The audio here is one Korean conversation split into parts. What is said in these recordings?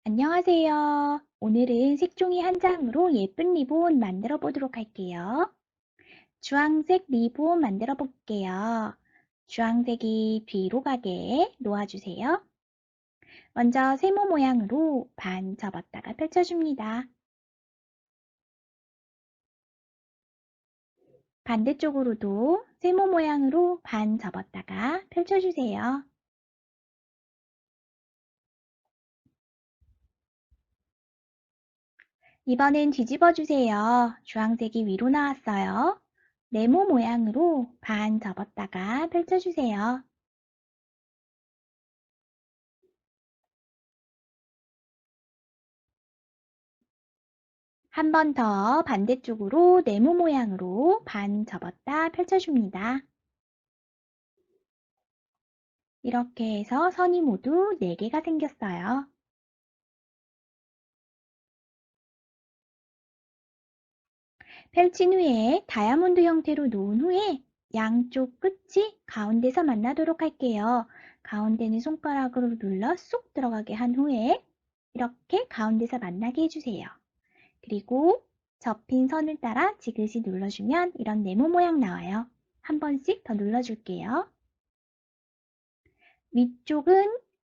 안녕하세요. 오늘은 색종이 한 장으로 예쁜 리본 만들어 보도록 할게요. 주황색 리본 만들어 볼게요. 주황색이 뒤로 가게 놓아주세요. 먼저 세모 모양으로 반 접었다가 펼쳐줍니다. 반대쪽으로도 세모 모양으로 반 접었다가 펼쳐주세요. 이번엔 뒤집어 주세요. 주황색이 위로 나왔어요. 네모 모양으로 반 접었다가 펼쳐주세요. 한 번 더 반대쪽으로 네모 모양으로 반 접었다 펼쳐줍니다. 이렇게 해서 선이 모두 4개가 생겼어요. 펼친 후에 다이아몬드 형태로 놓은 후에 양쪽 끝이 가운데서 만나도록 할게요. 가운데는 손가락으로 눌러 쏙 들어가게 한 후에 이렇게 가운데서 만나게 해주세요. 그리고 접힌 선을 따라 지그시 눌러주면 이런 네모 모양 나와요. 한 번씩 더 눌러줄게요. 위쪽은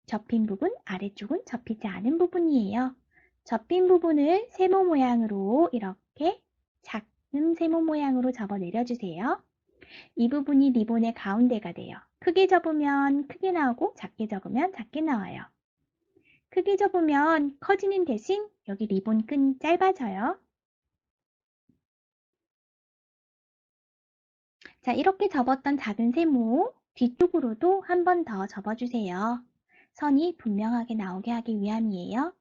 접힌 부분, 아래쪽은 접히지 않은 부분이에요. 접힌 부분을 세모 모양으로 이렇게 작은 세모 모양으로 접어 내려주세요. 이 부분이 리본의 가운데가 돼요. 크게 접으면 크게 나오고 작게 접으면 작게 나와요. 크게 접으면 커지는 대신 여기 리본 끈이 짧아져요. 자, 이렇게 접었던 작은 세모 뒤쪽으로도 한 번 더 접어주세요. 선이 분명하게 나오게 하기 위함이에요.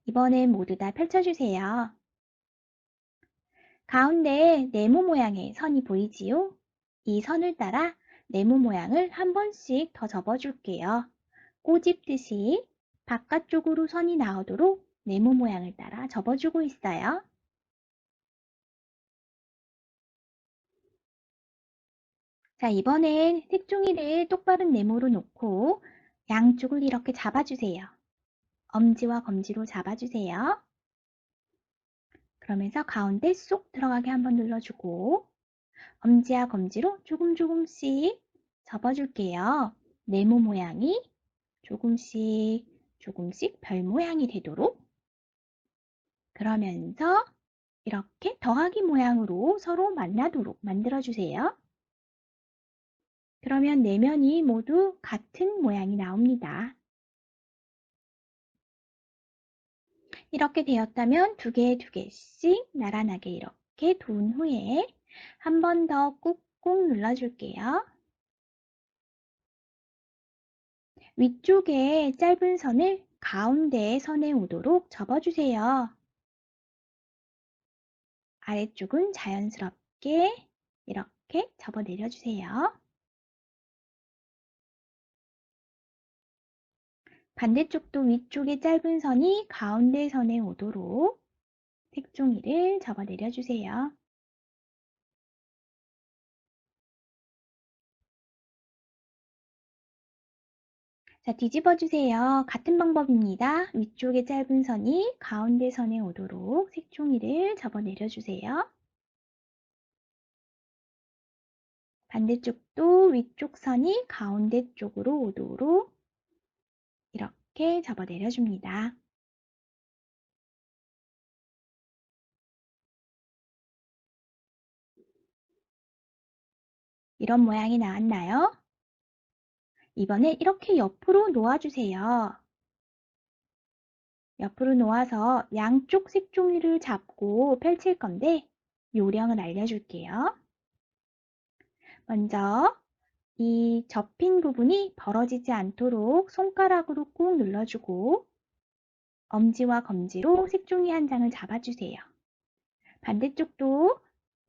이번엔 모두 다 펼쳐주세요. 가운데 네모 모양의 선이 보이지요? 이 선을 따라 네모 모양을 한 번씩 더 접어줄게요. 꼬집듯이 바깥쪽으로 선이 나오도록 네모 모양을 따라 접어주고 있어요. 자, 이번엔 색종이를 똑바른 네모로 놓고 양쪽을 이렇게 잡아주세요. 엄지와 검지로 잡아주세요. 그러면서 가운데 쏙 들어가게 한번 눌러주고 엄지와 검지로 조금씩 접어줄게요. 네모 모양이 조금씩 별 모양이 되도록 그러면서 이렇게 더하기 모양으로 서로 만나도록 만들어주세요. 그러면 내면이 모두 같은 모양이 나옵니다. 이렇게 되었다면 두 개씩 나란하게 이렇게 둔 후에 한 번 더 꾹꾹 눌러줄게요. 위쪽에 짧은 선을 가운데 선에 오도록 접어주세요. 아래쪽은 자연스럽게 이렇게 접어 내려주세요. 반대쪽도 위쪽에 짧은 선이 가운데 선에 오도록 색종이를 접어 내려주세요. 자, 뒤집어 주세요. 같은 방법입니다. 위쪽에 짧은 선이 가운데 선에 오도록 색종이를 접어 내려주세요. 반대쪽도 위쪽 선이 가운데 쪽으로 오도록 이렇게 접어 내려줍니다. 이런 모양이 나왔나요? 이번에 이렇게 옆으로 놓아주세요. 옆으로 놓아서 양쪽 색종이를 잡고 펼칠 건데 요령을 알려줄게요. 먼저 이 접힌 부분이 벌어지지 않도록 손가락으로 꾹 눌러주고 엄지와 검지로 색종이 한 장을 잡아주세요. 반대쪽도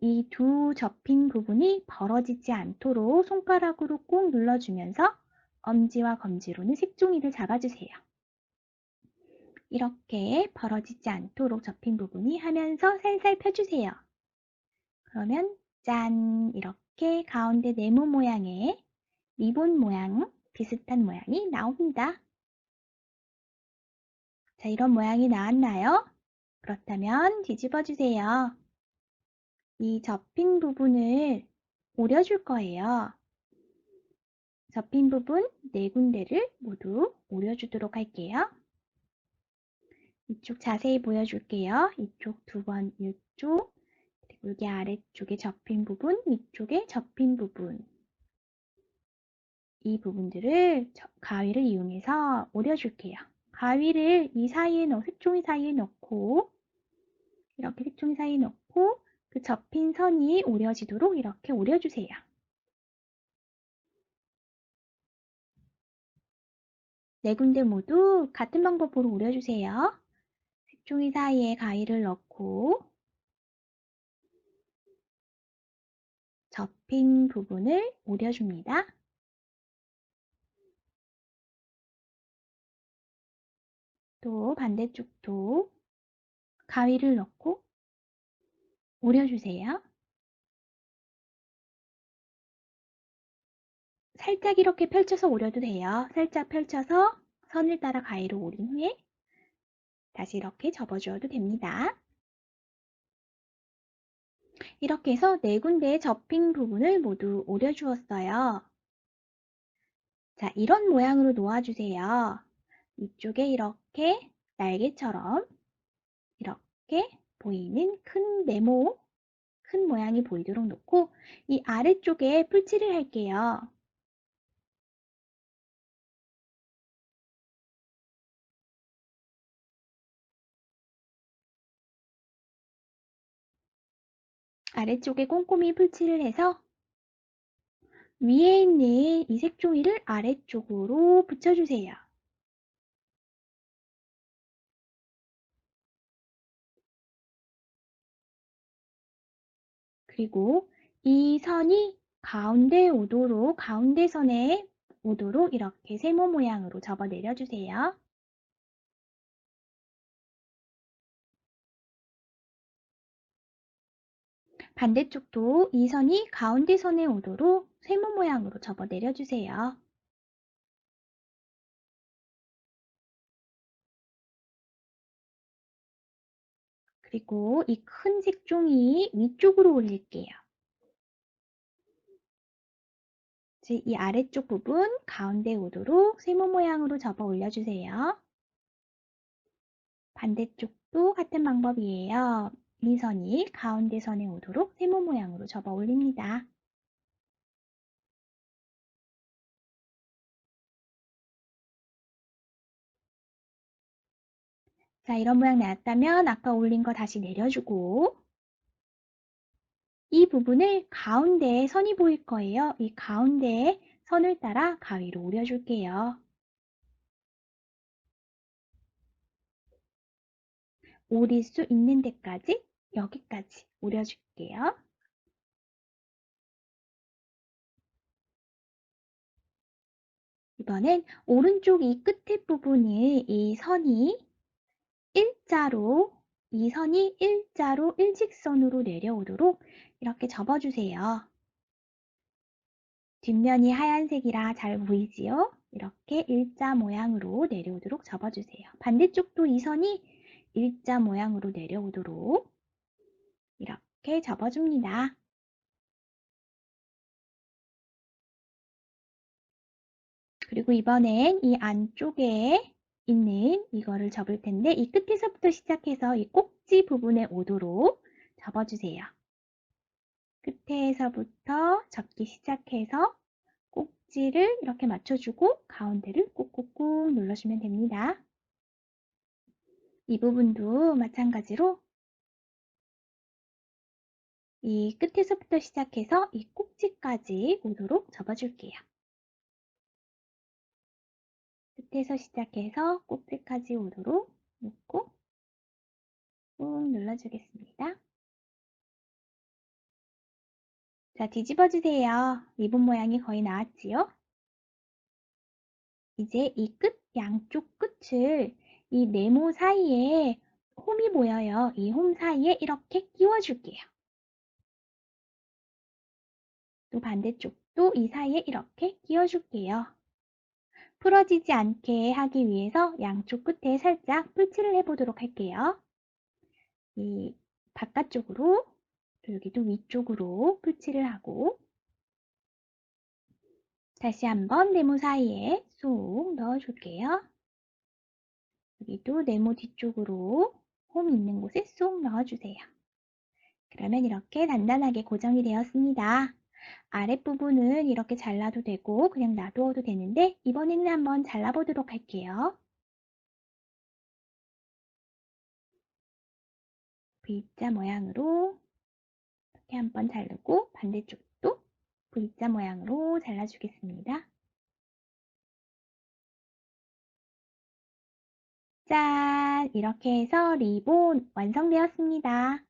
이 두 접힌 부분이 벌어지지 않도록 손가락으로 꾹 눌러주면서 엄지와 검지로는 색종이를 잡아주세요. 이렇게 벌어지지 않도록 접힌 부분이 하면서 살살 펴주세요. 그러면 짠! 이렇게 가운데 네모 모양의 리본 모양 비슷한 모양이 나옵니다. 자, 이런 모양이 나왔나요? 그렇다면 뒤집어 주세요. 이 접힌 부분을 오려줄 거예요. 접힌 부분 네 군데를 모두 오려주도록 할게요. 이쪽 자세히 보여줄게요. 이쪽 두 번, 이쪽, 그리고 여기 아래쪽에 접힌 부분, 위쪽에 접힌 부분. 이 부분들을 가위를 이용해서 오려줄게요. 가위를 이 사이에 색종이 사이에 넣고 이렇게 색종이 사이에 넣고 그 접힌 선이 오려지도록 이렇게 오려주세요. 네 군데 모두 같은 방법으로 오려주세요. 색종이 사이에 가위를 넣고 접힌 부분을 오려줍니다. 또 반대쪽도 가위를 넣고 오려주세요. 살짝 이렇게 펼쳐서 오려도 돼요. 살짝 펼쳐서 선을 따라 가위로 오린 후에 다시 이렇게 접어주어도 됩니다. 이렇게 해서 네 군데의 접힌 부분을 모두 오려주었어요. 자, 이런 모양으로 놓아주세요. 이쪽에 이렇게 날개처럼 이렇게 보이는 큰 네모, 큰 모양이 보이도록 놓고 이 아래쪽에 풀칠을 할게요. 아래쪽에 꼼꼼히 풀칠을 해서 위에 있는 이 색종이를 아래쪽으로 붙여주세요. 그리고 이 선이 가운데 오도록, 가운데 선에 오도록 이렇게 세모 모양으로 접어 내려주세요. 반대쪽도 이 선이 가운데 선에 오도록 세모 모양으로 접어 내려주세요. 그리고 이 큰 색종이 위쪽으로 올릴게요. 즉, 이 아래쪽 부분 가운데 오도록 세모 모양으로 접어 올려주세요. 반대쪽도 같은 방법이에요. 이 선이 가운데 선에 오도록 세모 모양으로 접어 올립니다. 자, 이런 모양 나왔다면 아까 올린 거 다시 내려주고 이 부분을 가운데에 선이 보일 거예요. 이 가운데에 선을 따라 가위로 오려줄게요. 오릴 수 있는 데까지 여기까지 오려줄게요. 이번엔 오른쪽 이 끝에 부분을 이 선이 일자로 이 선이 일자로 일직선으로 내려오도록 이렇게 접어주세요. 뒷면이 하얀색이라 잘 보이지요? 이렇게 일자 모양으로 내려오도록 접어주세요. 반대쪽도 이 선이 일자 모양으로 내려오도록 이렇게 접어줍니다. 그리고 이번엔 이 안쪽에 있는 이거를 접을 텐데 이 끝에서부터 시작해서 이 꼭지 부분에 오도록 접어주세요. 끝에서부터 접기 시작해서 꼭지를 이렇게 맞춰주고 가운데를 꾹꾹꾹 눌러주면 됩니다. 이 부분도 마찬가지로 이 끝에서부터 시작해서 이 꼭지까지 오도록 접어줄게요. 끝에서 시작해서 꼭지까지 오도록 놓고 꾹 눌러주겠습니다. 자, 뒤집어 주세요. 리본 모양이 거의 나왔지요? 이제 이 양쪽 끝을 이 네모 사이에 홈이 보여요. 이 홈 사이에 이렇게 끼워줄게요. 또 반대쪽도 이 사이에 이렇게 끼워줄게요. 풀어지지 않게 하기 위해서 양쪽 끝에 살짝 풀칠을 해보도록 할게요. 이 바깥쪽으로, 또 여기도 위쪽으로 풀칠을 하고 다시 한번 네모 사이에 쏙 넣어줄게요. 여기도 네모 뒤쪽으로 홈 있는 곳에 쏙 넣어주세요. 그러면 이렇게 단단하게 고정이 되었습니다. 아랫부분은 이렇게 잘라도 되고 그냥 놔두어도 되는데 이번에는 한번 잘라보도록 할게요. V자 모양으로 이렇게 한번 자르고 반대쪽도 V자 모양으로 잘라주겠습니다. 짠! 이렇게 해서 리본 완성되었습니다.